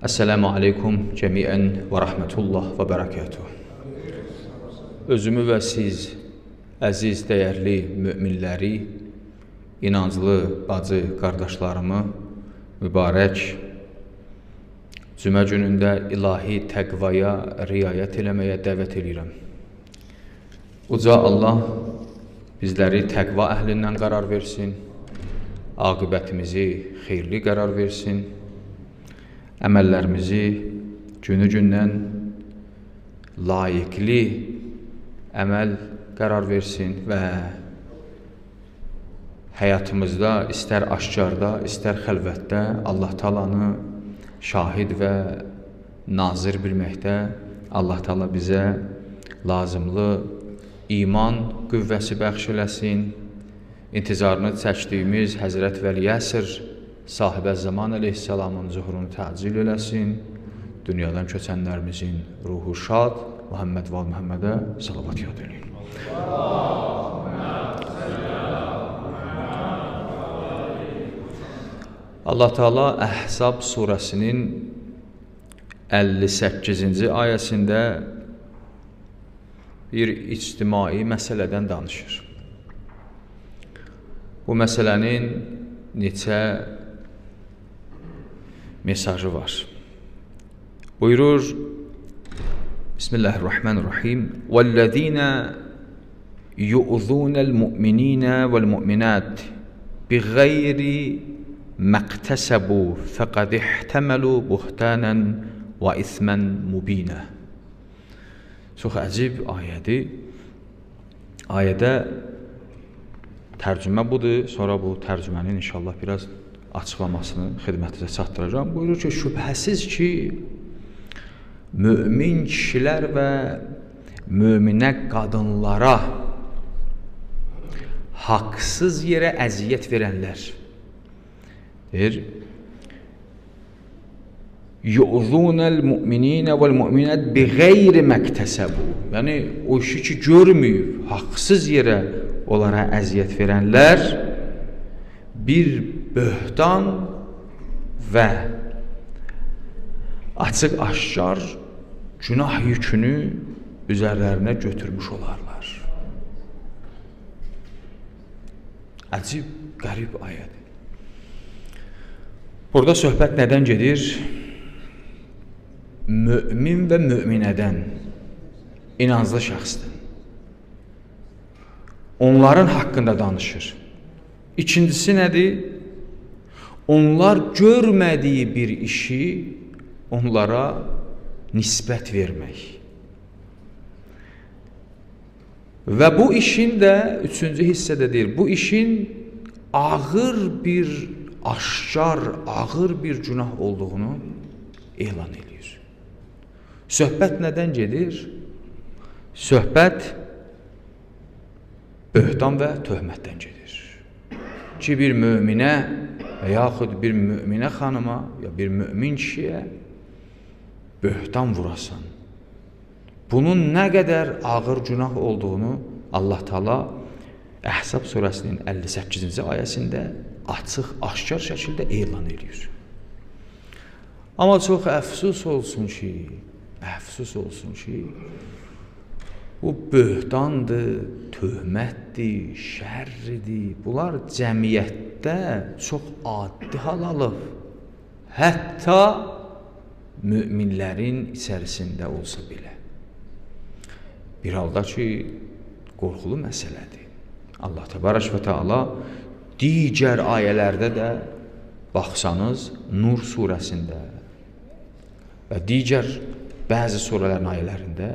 Esselamu aleykum cəmiən və rəhmətullah və bərəkətuh. Özümü və siz, əziz, dəyərli müminləri, inanclı bacı qardaşlarımı mübarək cümə günündə ilahi təqvaya riayət eləməyə dəvət edirəm. Uca Allah bizləri təqva əhlindən qərar versin, aqibətimizi xeyirli qərar versin, əməllərimizi günü-gündən layiqli əməl qərar versin və həyatımızda istər aşkarda, istər xəlvətdə Allah Taalanı şahid və nazir bilməkdə Allah Taala bizə lazımlı iman qüvvəsi bəxş eləsin, intizarını çəkdiyimiz Həzrət Vəli Əsr Sahibə Zaman əleyhissalamın zuhurunu təcil eləsin, dünyadan köçənlərimizin ruhu şad, Muhammed və Muhammedə salavat yad eləyin. Allah Teala Əhzab surəsinin 58-ci ayəsində bir ictimai məsələdən danışır. Bu məsələnin neçə mesajı var. Buyurur, Bismillahirrahmanirrahim, وَالَّذ۪ينَ يُؤْذُونَ الْمُؤْمِنِينَ وَالْمُؤْمِنَاتِ بِغَيْرِ مَقْتَسَبُوا فَقَدْ احْتَمَلُوا بُهْتَانًا وَإِثْمًا مُب۪ينًا. Çox əcib ayədir. Ayədə tərcümə budur, sonra bu tərcümənin inşallah biraz açıqlamasını xidmətinizə çatdıracağım. Buyurur ki, şübhəsiz ki, mömin kişilər və möminə qadınlara haqsız yerə əziyyət verənlər deyir, yu'zunəl mu'mininə vəl-mu'minət bighayri məktəsəbu. Yəni, o işi ki, görməyib, haqsız yerə onlara əziyyət verənlər bir böhtan və açıq-aşkar günah yükünü üzərlərinə götürmüş olarlar. Əcib, qərib ayədir. Burada söhbət nədən gedir? Mömin və möminədən, inanclı şəxsdən. Onların haqqında danışır. İkincisi nədir? Onlar görmədiyi bir işi onlara nisbət vermək. Və bu işin də, üçüncü hissədə deyir, bu işin ağır bir, aşkar, ağır bir günah olduğunu elan edir. Söhbət nədən gedir? Söhbət böhtan və töhmətdən gedir. Ki, bir möminə və yaxud bir möminə xanıma ya bir mömin kişiyə böhtan vurasan. Bunun nə qədər ağır günah olduğunu Allah Teala Əhzab surəsinin 58-ci ayəsində açıq, aşkar şəkildə elan edir. Amma çox əfsus olsun ki, bu böhtandır, töhmətdir, şərridir. Bunlar cəmiyyətdə çox adi hal alıb. Hətta möminlərin içərisində olsa belə. Bir halda ki, qorxulu məsələdir. Allah Təbarək və Teala digər ayələrdə də baxsanız, Nur surəsində və digər bəzi surələrin ayələrində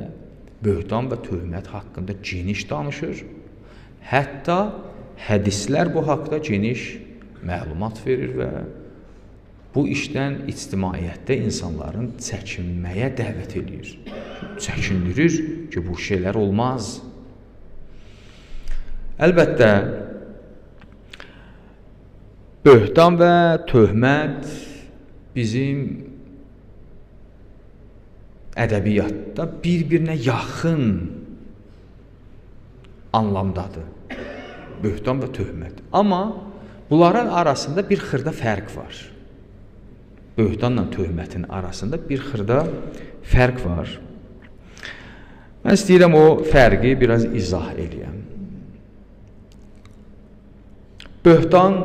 böhtan və töhmət haqqında geniş danışır. Hətta hədislər bu haqda geniş məlumat verir və bu işdən ictimaiyyətdə insanların çəkinməyə dəvət edir. Çəkindirir ki, bu şeylər olmaz. Əlbəttə, böhtan və töhmət bizim ədəbiyyatda bir-birinə yaxın anlamdadır. Böhtan və töhmət. Amma bunların arasında bir xırda fərq var. böhtanla töhmətin arasında bir xırda fərq var. Mən istəyirəm o fərqi biraz izah edəyəm. Böhtan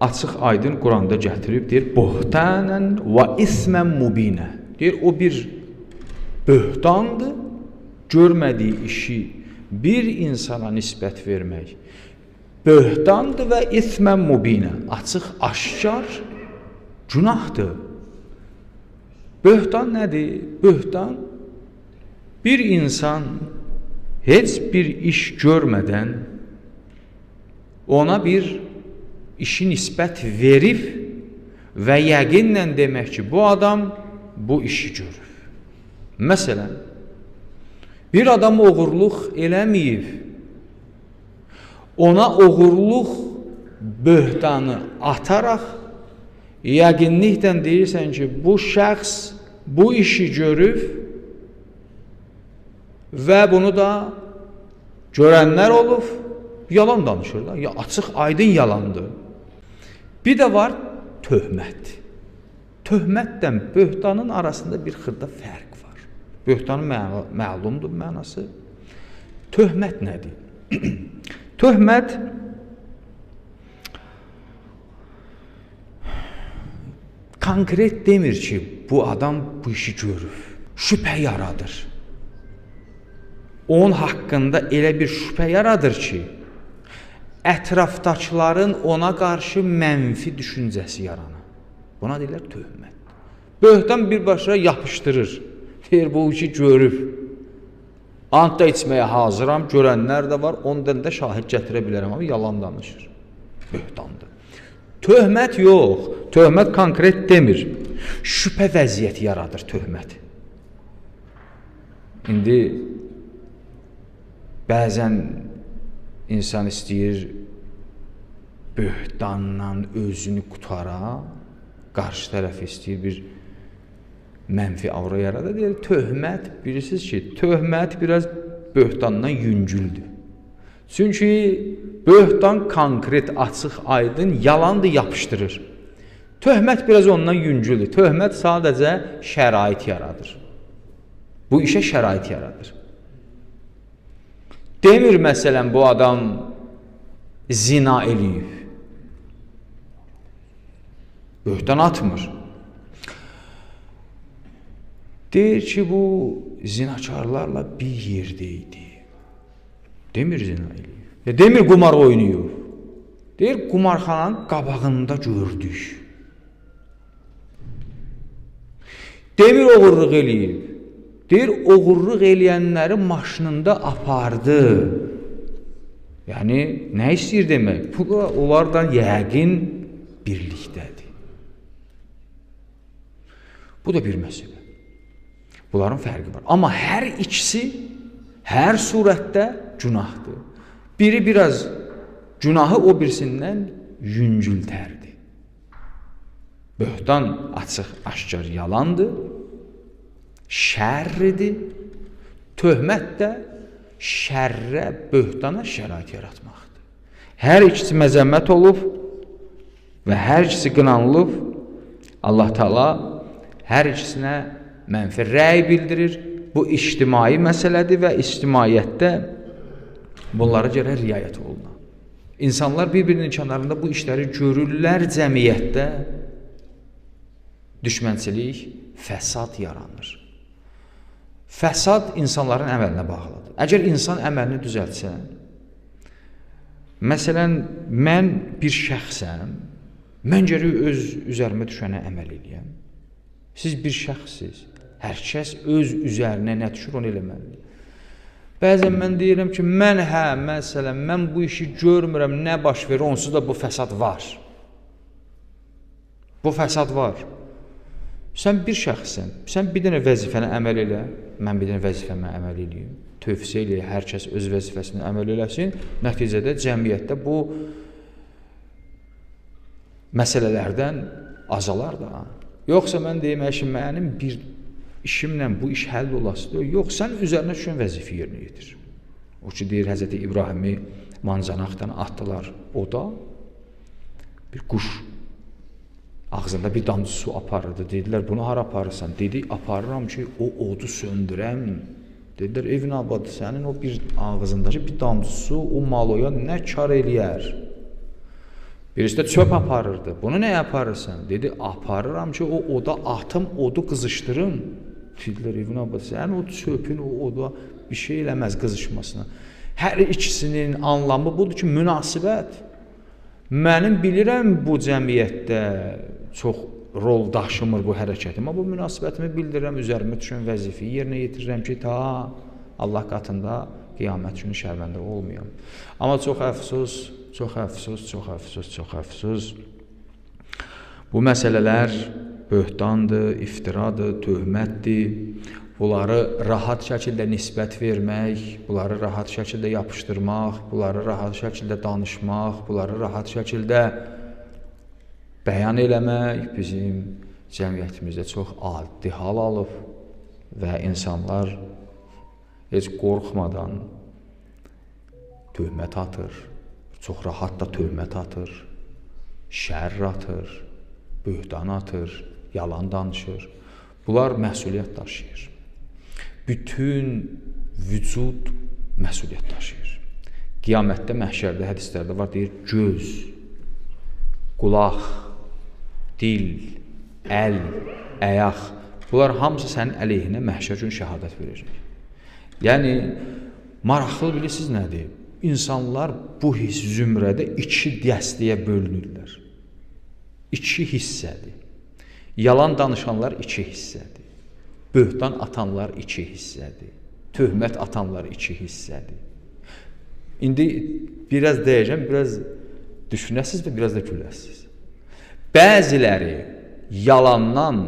açıq aydın Quranda gətirib deyir, buhtanən və ismən mubinə. Deyir, o bir böhtandır, görmədiyi işi bir insana nisbət vermək. Böhtandır və ismən mubinə. Açıq, aşkar günahdır. Böhtan nədir? Böhtan bir insan heç bir iş görmədən ona bir işi nisbət verib və yəqinlə demək ki, bu adam bu işi görür. Məsələn, bir adam oğurluq eləməyib, ona oğurluq böhtanı ataraq yəqinliklə deyirsən ki, bu şəxs bu işi görüb və bunu da görənlər olub, yalan danışır da, ya açıq, aydın yalandır. Bir də var töhmət. Töhmətlə böhtanın arasında bir xırda fərq var. Böhtanın məlumdur mənası. Töhmət nədir? Töhmət konkret demir ki, bu adam bu işi görür. Şübhə yaradır. Onun haqqında elə bir şübhə yaradır ki, ətrafdakıların ona qarşı mənfi düşüncəsi yaranır. Buna deyirlər töhmət. Böhtan birbaşa yapışdırır. Deyir, bu işi görüb. Ant da içməyə hazıram, görənlər də var, ondan da şahid gətirə bilərəm, amma yalan danışır. Böhtandır. Töhmət yox. Töhmət konkret demir. Şübhə vəziyyəti yaradır töhmət. İndi bəzən insan istəyir böhtanla özünü qutara, qarşı tərəf istəyir bir mənfi avra yarada. Deyir, töhmət, bilirsiniz ki, töhmət biraz böhtandan yüngüldür. Çünki böhtan konkret, açıq, aydın, yalandır, yapışdırır. Töhmət biraz ondan yüngüldür. Töhmət sadəcə şərait yaradır. Bu işə şərait yaradır. Demir, məsələn, bu adam zina eləyib. Böhtan atmır. Deyir ki, bu zinakarlarla bir yerdəydi. Demir zina eləyib. Demir qumar oynayıb. Deyir, qumarxananın qabağında gördük. Demir oğurluq eləyib. Deyir, oğurluq eləyənləri maşınında apardı. Yəni, nə istəyir demək? Bu da onlardan yəqin birlikdədir. Bu da bir məsələ. Bunların fərqi var. Amma hər ikisi, hər surətdə günahdır. Biri biraz günahı o birisindən yüngültərdir. Böhtan açıq, aşkar yalandır. Şərridir. Töhmət də şərrə, böhtana şərait yaratmaqdır. Hər ikisi məzəmmət olub və hər ikisi qınanılıb. Allah Taala hər ikisinə mənfi rəy bildirir. Bu ictimai məsələdir və ictimaiyyətdə bunlara görə riayət olunur. İnsanlar bir-birinin kənarında bu işləri görürlər, cəmiyyətdə düşmənçilik, fəsad yaranır. Fəsad insanların əməlinə bağlıdır. Əgər insan əməlini düzəltsə, məsələn, mən bir şəxsəm, mən gərək öz üzərimə düşənə əməl eləyəm. Siz bir şəxsiz, hər kəs öz üzərinə nə düşür, onu eləməlidir. Bəzən mən deyirəm ki, məsələn, mən bu işi görmürəm, nə baş verir, onsuz da bu fəsad var. Bu fəsad var. Sən bir şəxssən, sən bir dənə vəzifənə əməl elə, mən bir dənə vəzifəmə əməl eləyim, tövsiyə elə, hər kəs öz vəzifəsini əməl eləsin, nəticədə cəmiyyətdə bu məsələlərdən azalar da. Yoxsa mən deyim, mənim bir işimlə bu iş həll olasıdır. Yox, sən üzərinə düşən vəzifə yerinə yetir. O ki, deyir, Həz. İbrahimi mancanaqdan atdılar. O da bir quş Ağzında bir damcı su aparırdı. Dedilər, bunu hara aparırsan? Dedi, aparıram ki, o odu söndürəm. Dedilər, evin abadı, sənin o bir ağzındakı bir damcı su o maloya nə kar eləyər? Birisi də çöp aparırdı. Bunu nə aparırsan? Dedi, aparıram ki, o oda atım, odu qızışdırım. Dedilər, evin abadı, sənin o çöpün, o oda bir şey eləməz qızışmasına. Hər ikisinin anlamı budur ki, münasibət. Mənim bilirəm bu cəmiyyətdə çox rol daşımır bu hərəkətim, amma bu münasibətimi bildirirəm, üzərimə düşən vəzifəyi yerinə yetirirəm ki, ta Allah qatında qiyamət günü şərməndə olmayam. Amma çox əfsus, çox əfsus, çox əfsus, çox əfsus. Bu məsələlər böhtandır, iftiradır, töhmətdir. Bunları rahat şəkildə nisbət vermək, bunları rahat şəkildə yapışdırmaq, bunları rahat şəkildə danışmaq, bunları rahat şəkildə bəyan eləmək bizim cəmiyyətimizdə çox adi hal alıb və insanlar heç qorxmadan töhmət atır, çox rahat da töhmət atır, şərr atır, böhtan atır, yalan danışır. Bunlar məsuliyyət daşıyır. Bütün vücud məsuliyyət daşıyır. Qiyamətdə, məhşərdə, hədislərdə var, deyir, göz, qulaq, dil, əl, əyaq, bunlar hamısı sənin əleyhinə məhşər üçün şəhadət verəcək. Yəni, maraqlı bilirsiniz nədir? İnsanlar bu zümrədə iki dəstəyə bölünürlər. İki hissədir. Yalan danışanlar iki hissədir. Böhtan atanlar iki hissədir. Töhmət atanlar iki hissədir. İndi biraz deyəcəm, biraz düşünəsiniz və biraz da güləsiniz. Bəziləri yalandan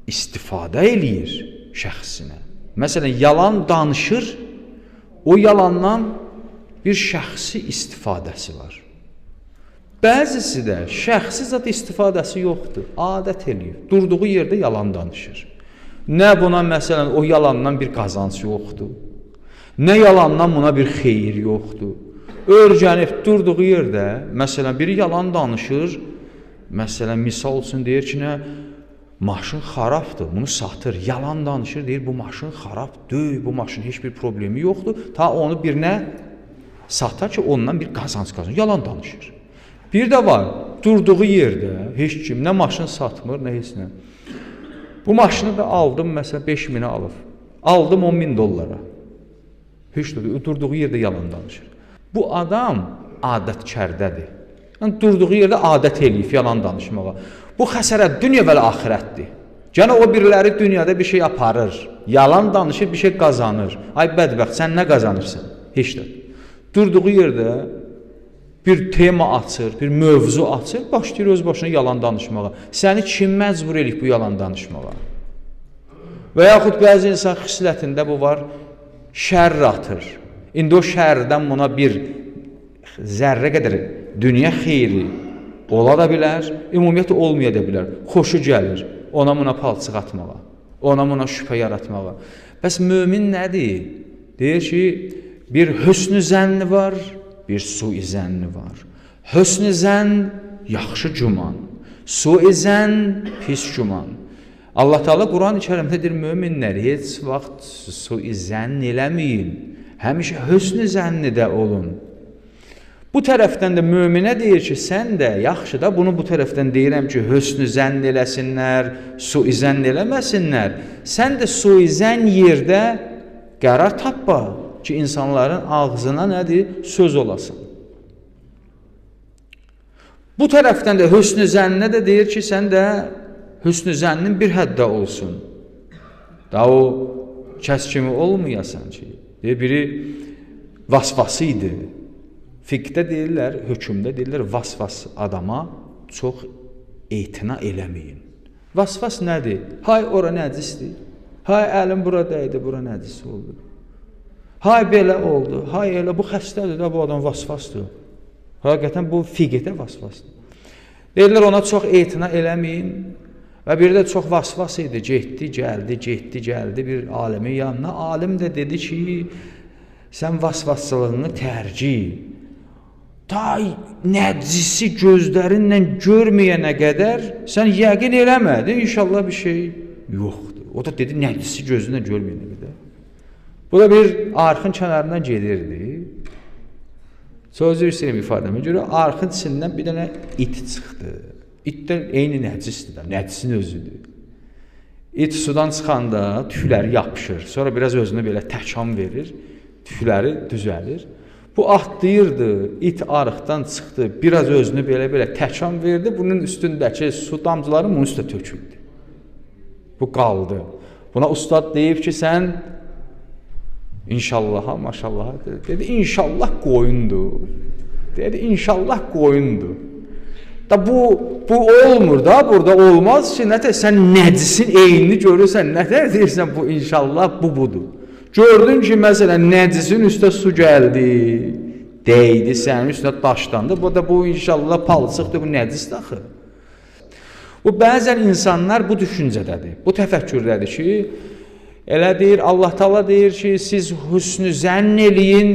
istifadə eləyir şəxsinə. Məsələn, yalan danışır, o yalandan bir şəxsi istifadəsi var. Bəzisi də şəxsi zat istifadəsi yoxdur, adət eləyir. Durduğu yerdə yalan danışır. Nə buna məsələn o yalandan bir qazanc yoxdur, nə yalandan buna bir xeyir yoxdur. Örgənib durduğu yerdə, məsələn, biri yalan danışır, məsələn, misal üçün deyir ki, nə, maşın xarabdır, bunu satır, yalan danışır, deyir, bu maşın xarab deyil, bu maşın heç bir problemi yoxdur, ta onu birinə satar ki, ondan bir qazanc qazanır, yalan danışır. Bir də var, durduğu yerdə heç kim, nə maşın satmır, nə heç nə. Bu maşını da aldım, məsələn, 5.000'ə alıb. Aldım $10.000. Heç də durduğu yerdə yalan danışır. Bu adam adətçərdədir. Yəni, durduğu yerdə adət eləyib yalan danışmağa. Bu xəsərət dünya və axirətdir. Yəni, o biriləri dünyada bir şey aparır, yalan danışır, bir şey qazanır. Ay bədbəxt, sən nə qazanırsan? Heç də. Durduğu yerdə bir tema açır, bir mövzu açır, başlayır öz başına yalan danışmağa. Səni kim məcbur eləyib bu yalan danışmağa? Və yaxud bəzi insan xislətində bu var, şərr atır. İndi o şərrdən buna bir zərrə qədər dünya xeyri ola da bilər, ümumiyyətlə olmaya da bilər. Xoşu gəlir ona buna palçıq atmağa, ona buna şübhə yaratmağa. Bəs mömin nədir? Deyir ki, bir hüsnü zənni var, bir sui zənni var. Hüsnü zənn yaxşı güman, sui zənn pis güman. Allah Teala Quran-ı Kərimdə deyir, möminlər heç vaxt sui zənn eləməyin. Həmişə hüsnü zənnidə olun. Bu tərəfdən də möminə deyir ki, sən də yaxşı da bunu bu tərəfdən deyirəm ki, hüsnü zənn eləsinlər, sui zənn eləməsinlər. Sən də sui zənn yerdə qərar tapma ki, insanların ağzına nədir? Söz olasın. Bu tərəfdən də hüsnü zənnə də deyir ki, sən də hüsnü zənnin bir həddə olsun. Da o kəs kimi olmayasan ki. Biri vasvası idi. Fiqdə deyirlər, hökmdə deyirlər, vasvas adama çox etina eləməyin. Vasvas nədir? Hay, ora nəcisdir. Hay, əlim buradaydı, bura nəcis oldu. Hay, belə oldu. Hay, elə bu xəstədir də, bu adam vasvasdır. Həqiqətən bu fiqdə vasvasdır. Deyirlər, ona çox etina eləməyin. Və bir də çox vasvas idi. Getdi, gəldi bir alimin yanına. Alim də dedi ki, sən vasvasçılığını tərcih. ta nəcisi gözlərinlə görməyənə qədər sən yəqin eləmədin, inşallah bir şey yoxdur. O da dedi, nəcisi gözünlə görməyənə qədər. Bu da bir arxın kənarından gedirdi. Sözü istəyirəm ifadəmə görə, arxın içindən bir dənə it çıxdı. İt də eyni nəcisdir də, nəcisin özüdür. İt sudan çıxanda tükləri yapışır, sonra biraz özünə belə təkan verir, tükləri düzəlir. Bu atlayırdı, it arıqdan çıxdı, biraz özünü belə təkan verdi, bunun üstündəki su damcıları bunun üstə töküldü. Bu qaldı. Buna ustad deyib ki, sən inşallaha, maşallaha dedi, inşallah qoyundur. Dedi, inşallah qoyundur. Da bu olmur da, burada olmaz ki, nətər sən nəcisin eyni görürsən, nətər deyirsən bu inşallah bu budur. Gördün ki, məsələn, nəcisin üstə su gəldi, deydi, sənin üstə daşlandı, bu da bu inşallah palçıqdır, bu nəcisdir axı. Bu bəzən insanlar bu düşüncədədir, bu təfəkkürdədir ki, elə deyir, Allah Taala deyir ki, siz hüsnü zənn eləyin,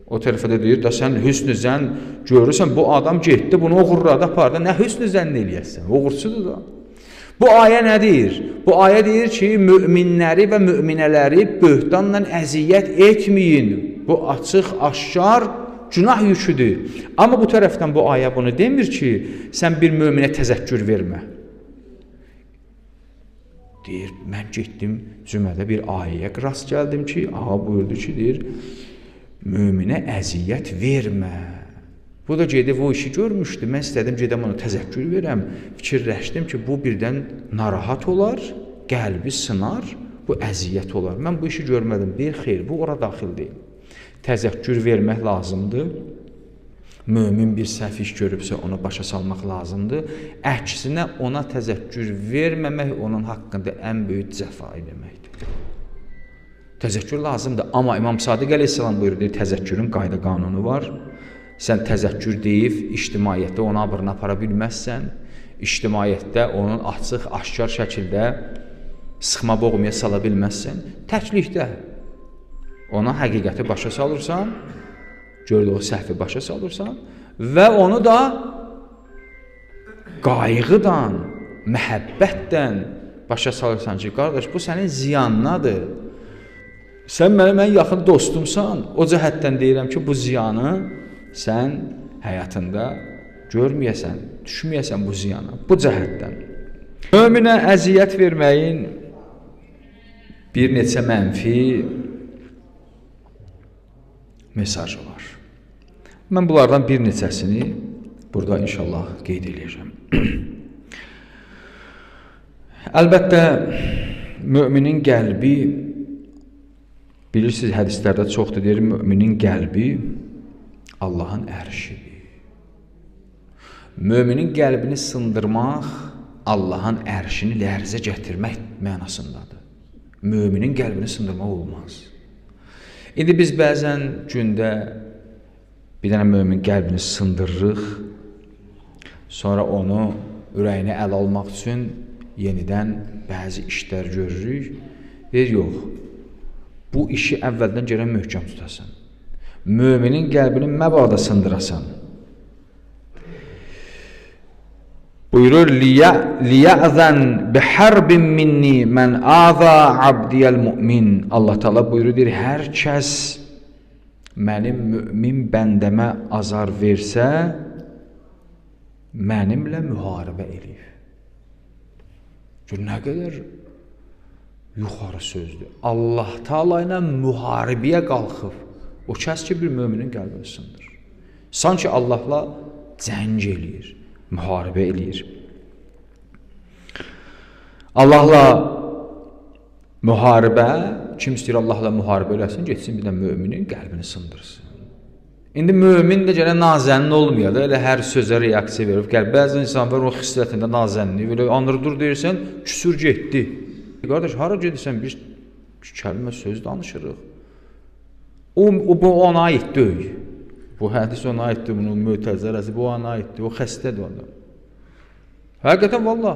o tərəfə də deyir, da sən hüsnü zənn görürsən, bu adam getdi, bunu oğurladı, apardı, nə hüsnü zənn eləyəsən, oğursudur da. Bu ayə nə deyir? Bu ayə deyir ki, möminləri və möminələri böhtanla əziyyət etməyin. Bu açıq, aşkar günah yüküdür. Amma bu tərəfdən bu ayə bunu demir ki, sən bir möminə təzəkkür vermə. Deyir, mən getdim cümədə bir ayəyə rast gəldim ki, ağa buyurdu ki, deyir, möminə əziyyət vermə. Bu da gedib o işi görmüşdü, mən istədim gedəm ona təzəkkür verəm, fikirləşdim ki, bu birdən narahat olar, qəlbi sınar, bu əziyyət olar. Mən bu işi görmədim, deyir, xeyr, bu ora daxil deyil. Təzəkkür vermək lazımdır, mömin bir səhv iş görübsə ona başa salmaq lazımdır, əksinə ona təzəkkür verməmək onun haqqında ən böyük cəfa deməkdir. Təzəkkür lazımdır, amma İmam Sadiq əleyhissalam buyurur, deyir, təzəkkürün qayda qanunu var. Sən təzəkkür deyib, ictimaiyyətdə onu abırına apara bilməzsən, ictimaiyyətdə onun açıq, aşkar şəkildə sıxma boğmaya sala bilməzsən, təklikdə ona həqiqəti başa salırsan, gördüyü səhvi başa salırsan və onu da qayğıdan, məhəbbətdən başa salırsan ki, qardaş, bu sənin ziyanınadır. Sən mən yaxın dostumsan, o cəhətdən deyirəm ki, bu ziyanı sən həyatında görməyəsən, düşməyəsən bu ziyana, bu cəhətdən. Möminə əziyyət verməyin bir neçə mənfi mesajı var. Mən bunlardan bir neçəsini burada inşallah qeyd edəcəm. Əlbəttə, müminin qəlbi, bilirsiniz, hədislərdə çoxdur, deyir, müminin qəlbi Allahın ərşidir. Müminin qəlbini sındırmaq, Allahın ərşini lərzə gətirmək mənasındadır. Müminin qəlbini sındırmaq olmaz. İndi biz bəzən gündə bir dənə mömin qəlbini sındırırıq, sonra onu ürəyinə əl almaq üçün yenidən bəzi işlər görürük. Deyir, yox, bu işi əvvəldən gərək möhkəm tutasan. Müminin qəlbini məbada sındırasan. Buyurur, liyəzən bihərbin minni mən aza abdiyəl mümin. Allah Teala buyurur, deyir, hər kəs mənim mümin bəndəmə azar versə, mənimlə müharibə eləyir. Gör, nə qədər yuxarı sözdür. Allah Teala ilə müharibəyə qalxıb. O kəs ki, bir müminin qəlbini sındır. Sanki Allahla cəng eləyir, müharibə eləyir. Allahla müharibə, kim istəyir Allahla müharibə eləsin, getsin bir də müminin qəlbini sındırsın. İndi mömin də gərək nazənli olmuyor da, elə hər sözə reaksiya verib. Bəzi insan var, o xislətində nazənli, belə anırdır deyirsən, küsür getdi. Qardaş, hara gedirsən, bir kəlmə söz danışırıq. Bu ona aid deyil. Bu hədis ona aiddir, bunun mötəzərəsi, bu ona aiddir, o xəstədir onda. Həqiqətən, valla,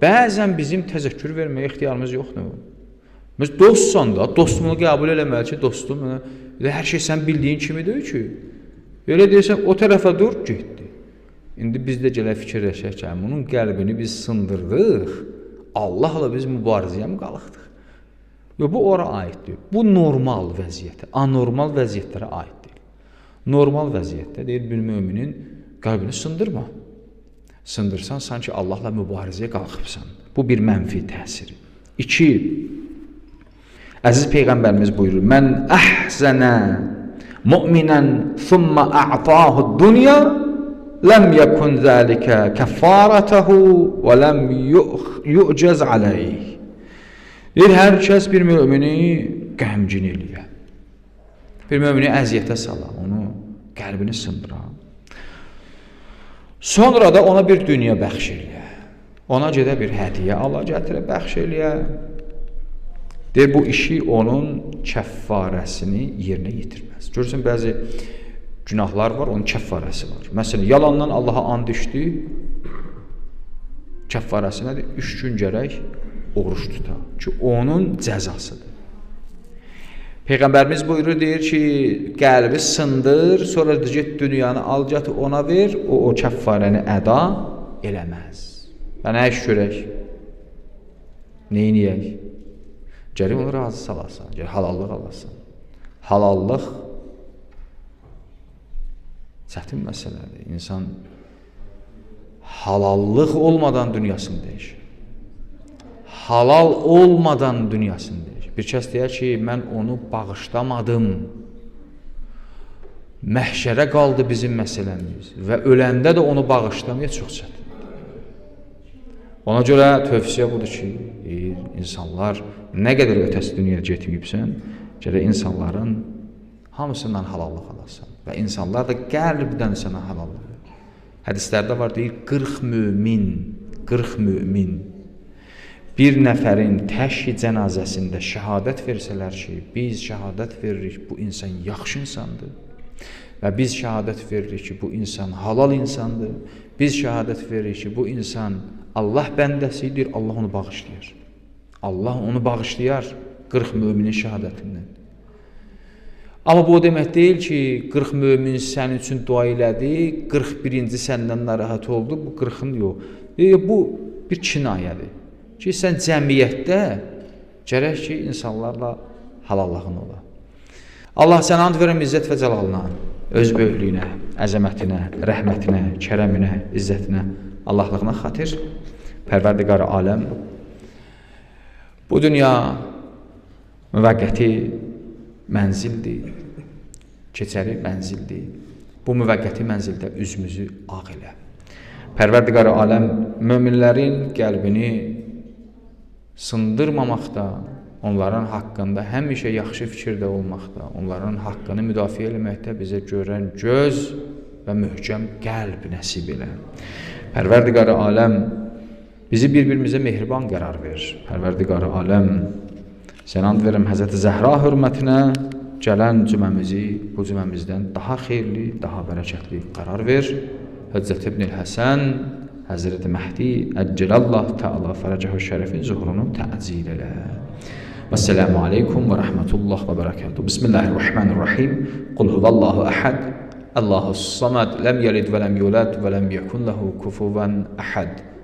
bəzən bizim təzəkkür verməyə ixtiyarımız yoxdur. Biz dostsan da, dostluğunu qəbul eləməli ki, dostum, hər şey sən bildiyin kimi deyil ki. Elə deyirsən, o tərəfə dur, getdi. İndi biz də gələ fikirləşək ki, bunun qəlbini biz sındırdıq, Allahla biz mübarizəyə mi qalıqdıq? Yox, bu ora aiddir. Bu normal vəziyyətə, anormal vəziyyətlərə aid deyil. Normal vəziyyətdə deyir, bir müminin qəlbini sındırma. Sındırsan, sanki Allahla mübarizəyə qalxıbsan. Bu bir mənfi təsiri. 2. Əziz Peyğəmbərimiz buyurur, Mən əhzənə mu'minən thumma a'tahu dunya ləm yəkun zəlikə kəffarətəhu və ləm yu'cəz aleyh. Deyir, hər kəs bir mümini qəmgin eləyə. Bir mümini əziyyətə sala, onu qəlbini sındıra. Sonra da ona bir dünya bəxş eləyə. Ona gedə bir hədiyyə ala gətirə, bəxş eləyə. Deyir, bu işi onun kəffarəsini yerinə yetirməz. Görürsən, bəzi günahlar var, onun kəffarəsi var. Məsələn, yalandan Allaha and içdi, kəffarəsi nədir? 3 gün gərək oruç tuta ki, onun cəzasıdır. Peyğəmbərimiz buyurur, deyir ki, qəlbi sındır, sonra get dünyanı al, gətir ona ver, o kəffarəni əda eləməz. Və nə iş görək? Neyniyək? Gərək onu razı salasan, gərək halallıq alasan. Halallıq çətin məsələdir. İnsan halallıq olmadan dünyasını dəyişir. Halal olmadan dünyasını dəyişir. Bir kəs deyər ki, mən onu bağışlamadım. Məhşərə qaldı bizim məsələmiz və öləndə də onu bağışlamaya çox çətin. Ona görə tövsiyə budur ki, insanlar nə qədər ötəsi dünyaya getməyibsən, gərək insanların hamısından halallıq alasan və insanlar da qəlbdən sənə halallıq. Hədislərdə var, deyir, 40 mümin bir nəfərin təşhi cənazəsində şəhadət versələr ki, biz şəhadət veririk, bu insan yaxşı insandır və biz şəhadət veririk ki, bu insan halal insandır, biz şəhadət veririk ki, bu insan Allah bəndəsidir, Allah onu bağışlayır. Allah onu bağışlayar 40 müminin şəhadətindən. Amma bu o demək deyil ki, 40 mümin sənin üçün dua elədi, 41-ci səndən narahat oldu, bu 40-ın yox. Bu bir kinayədir ki, sən cəmiyyətdə gərək ki, insanlarla halallığın ola. Allah sənə and verəm izzət və cəlalına, öz böyüklüyünə, əzəmətinə, rəhmətinə, kərəminə, izzətinə, Allahlığına xatir, Pərverdigar aləm. Bu dünya müvəqqəti mənzildir, keçəri mənzildir. Bu müvəqqəti mənzildə üzümüzü ağ elə. Pərverdigar aləm möminlərin qəlbini sındırmamaqda, onların haqqında həmişə yaxşı fikirdə olmaqda, onların haqqını müdafiə eləməkdə bizə görən göz və möhkəm qəlb nəsib elə. Pərverdigar aləm bizi bir-birimizə mehriban qərar ver. Pərverdigar aləm sənə and verirəm Həzrəti Zəhra hörmətinə gələn cüməmizi bu cüməmizdən daha xeyirli, daha bərəkətli qərar ver. Hüccət ibn-i Həsən, Həzrəti Məhdi, Əccelallah Teala fərəcəhu şərəfin zuhurunu təzil elə. Vəssalamu aleykum və rəhmətullah və bərəkətuhu. Bismillahirrahmanirrahim. Qul huvallahu əhəd, Allahus samad, ləm yəlid və ləm yulad və ləm yəkun ləhu kufuvan əhəd.